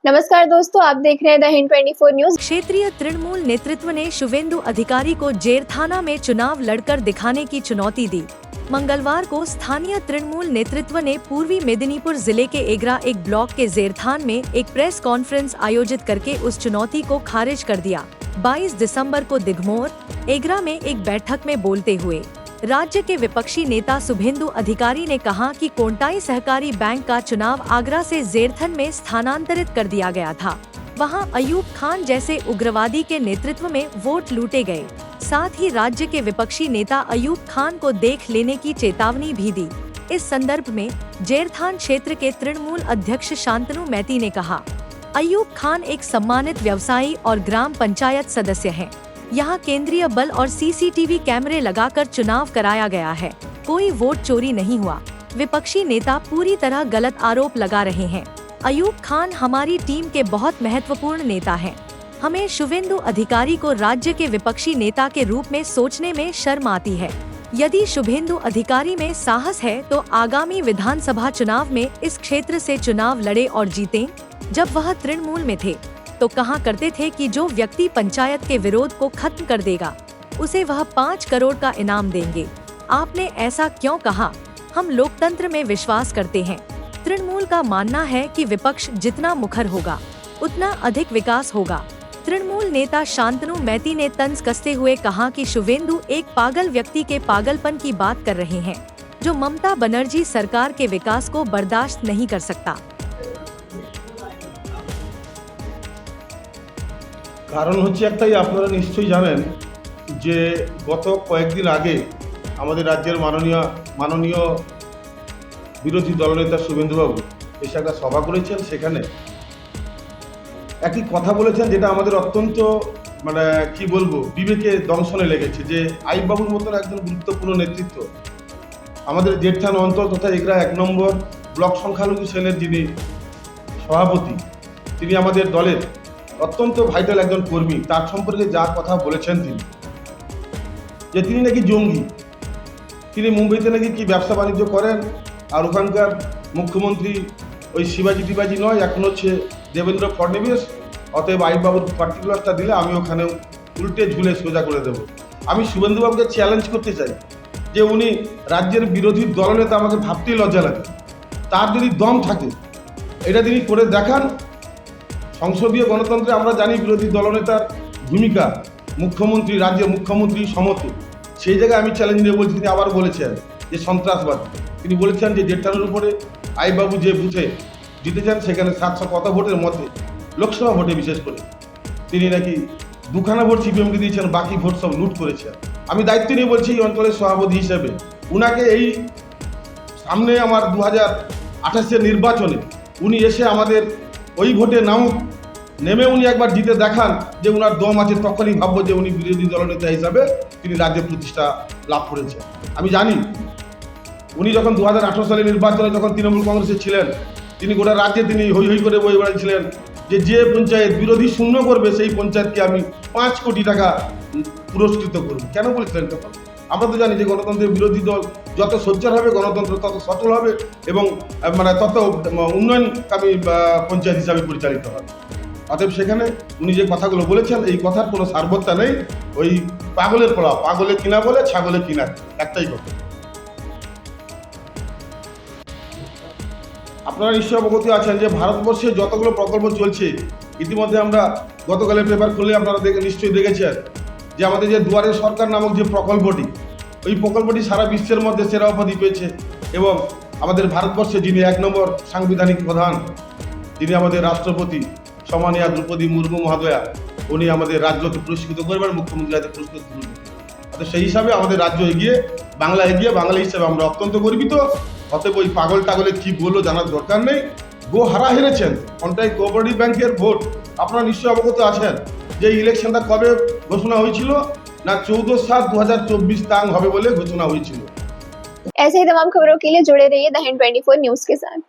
नमस्कार दोस्तों, आप देख रहे हैं द हिंद 24 न्यूज। क्षेत्रीय तृणमूल नेतृत्व ने शुभेंदु अधिकारी को जेरथाना में चुनाव लड़कर दिखाने की चुनौती दी। मंगलवार को स्थानीय तृणमूल नेतृत्व ने पूर्वी मेदिनीपुर जिले के एगरा एक ब्लॉक के जेरथान में एक प्रेस कॉन्फ्रेंस आयोजित करके उस चुनौती को खारिज कर दिया। 22 दिसंबर को दिघमोर, एगरा में एक बैठक में बोलते हुए राज्य के विपक्षी नेता शुभेंदु अधिकारी ने कहा कि कोंटाई सहकारी बैंक का चुनाव आगरा से जेरथन में स्थानांतरित कर दिया गया था। वहां अयूब खान जैसे उग्रवादी के नेतृत्व में वोट लूटे गए। साथ ही राज्य के विपक्षी नेता अयूब खान को देख लेने की चेतावनी भी दी। इस संदर्भ में जेरथान क्षेत्र के तृणमूल अध्यक्ष शांतनु मैती ने कहा, अयूब खान एक सम्मानित व्यवसायी और ग्राम पंचायत सदस्य हैं। यहाँ केंद्रीय बल और सीसीटीवी कैमरे लगाकर चुनाव कराया गया है। कोई वोट चोरी नहीं हुआ। विपक्षी नेता पूरी तरह गलत आरोप लगा रहे हैं। अयूब खान हमारी टीम के बहुत महत्वपूर्ण नेता हैं। हमें शुभेंदु अधिकारी को राज्य के विपक्षी नेता के रूप में सोचने में शर्म आती है। यदि शुभेंदु अधिकारी में साहस है तो आगामी विधानसभा चुनाव में इस क्षेत्र से चुनाव लड़े और जीतें। जब वह तृणमूल में थे तो कहा करते थे कि जो व्यक्ति पंचायत के विरोध को खत्म कर देगा उसे वह 5 करोड़ का इनाम देंगे। आपने ऐसा क्यों कहा? हम लोकतंत्र में विश्वास करते हैं। तृणमूल का मानना है कि विपक्ष जितना मुखर होगा उतना अधिक विकास होगा। तृणमूल नेता शांतनु मैती ने तंज कसते हुए कहा कि शुभेंदु एक पागल व्यक्ति के पागलपन की बात कर रहे हैं जो ममता बनर्जी सरकार के विकास को बर्दाश्त नहीं कर सकता। कारण হচ্ছে একটাই, আপনারা নিশ্চয়ই জানেন যে গত কয়েকদিন আগে আমাদের রাজ্যের মাননীয় বিরোধী দলনেতা শুভেন্দুবাবু এসে একটা সভা করেছেন। সেখানে একটি কথা বলেছেন যেটা আমাদের অত্যন্ত কি বলবো বিবেকে দংশনে লেগেছে, যে আইববাবুর মতন একজন গুরুত্বপূর্ণ নেতৃত্ব আমাদের জেঠথান অঞ্চল তথা এগরা 1 নম্বর ব্লক সংখ্যালঘু সেলের যিনি সভাপতি, তিনি আমাদের দলের অত্যন্ত ভাইটাল একজন কর্মী। তার সম্পর্কে যা কথা বলেছেন তিনি নাকি জঙ্গি, তিনি মুম্বাইতে নাকি কি ব্যবসা বাণিজ্য করেন, আর ওখানকার মুখ্যমন্ত্রী ওই শিবাজি নয়, এখন হচ্ছে দেবেন্দ্র ফডনবিস। অতএব আইববাবুর পার্টিকুলারটা দিলে আমি ওখানে উল্টে ঝুলে সোজা করে দেব। আমি শুভেন্দুবাবুকে চ্যালেঞ্জ করতে চাই যে উনি রাজ্যের বিরোধী দলনেতা, আমাকে ভাবতেই লজ্জা লাগে। তার যদি দম থাকে এটা তিনি করে দেখান। সংসদীয় গণতন্ত্রে আমরা জানি বিরোধী দলনেতার ভূমিকা, মুখ্যমন্ত্রী, রাজ্যের মুখ্যমন্ত্রী সমর্থক। সেই জায়গায় আমি চ্যালেঞ্জ নিয়ে বলছি, তিনি আবার বলেছেন যে সন্ত্রাসবাদ। তিনি বলেছেন যে জেঠথানের উপরে আইববাবু যে বুথে জিতেছেন সেখানে 700 কত ভোটের মধ্যে লোকসভা ভোটে বিশেষ করে তিনি নাকি 2খানা ভোট সিপিএমকে দিয়েছেন, বাকি ভোট সব লুট করেছেন। আমি দায়িত্ব নিয়ে বলছি এই অঞ্চলের সভাপতি হিসেবে, উনাকে এই সামনে আমার 2028-এর নির্বাচনে উনি এসে আমাদের ওই ভোটে নেমে উনি একবার জিতে দেখান যে উনার দম আছে, তখনই ভাববো যে উনি বিরোধী দলনেতা হিসাবে তিনি রাজ্য প্রতিষ্ঠা লাভ করেছেন। আমি জানি উনি যখন 2018 সালের নির্বাচনে যখন তৃণমূল কংগ্রেসে ছিলেন, তিনি গোটা রাজ্যে তিনি হই হই করে বই বেড়াচ্ছিলেন যে পঞ্চায়েত বিরোধী শূন্য করবে সেই পঞ্চায়েতকে আমি 5 কোটি টাকা পুরস্কৃত করব। কেন বলেছিলেন তখন? আমরা তো জানি যে গণতন্ত্রের বিরোধী দল যত সোচ্চার হবে গণতন্ত্র তত সচল হবে এবং তত উন্নয়নকামী পঞ্চায়েত হিসাবে পরিচালিত হবে। অতএব সেখানে উনি যে কথাগুলো বলেছেন এই কথার কোনো সার্বত্তা নেই। ওই পাগলের পড়া, পাগলে কিনা বলে ছাগলে কিনা, একটাই কথা। আপনারা নিশ্চয়ই অবগত আছেন যে ভারতবর্ষে যতগুলো প্রকল্প চলছে, ইতিমধ্যে আমরা গতকালের পেপার খুললে আপনারা নিশ্চয়ই দেখেছেন যে আমাদের যে দুয়ারে সরকার নামক যে প্রকল্পটি, ওই প্রকল্পটি সারা বিশ্বের মধ্যে সেরা উপাধি পেয়েছে। এবং আমাদের ভারতবর্ষে যিনি 1 নম্বর সাংবিধানিক প্রধান, যিনি আমাদের রাষ্ট্রপতি সম্মানীয়া দ্রৌপদী মুর্মু মহোদয়া, উনি আমাদের রাজ্যকে পুরস্কৃত করবেন, মুখ্যমন্ত্রী রাজ্যে পুরস্কৃত করবেন। অর্থাৎ সেই হিসাবে আমাদের রাজ্য এগিয়ে, বাংলা হিসেবে আমরা অত্যন্ত গর্বিত। অতএব ওই পাগল টাগলে কি বললো জানার দরকার নেই। হারা হেরেছেন কোনটাই কোঅপারেটিভ ব্যাংকের ভোট। আপনারা নিশ্চয়ই অবগত আছেন যে ইলেকশনটা কবে ঘোষণা হয়েছিল না, 14/7/2024 তাং হবে বলে ঘোষণা হয়েছিল। ऐसे ही तमाम खबरों के लिए जुड़े रहिए द हिंद 24 न्यूज के साथ।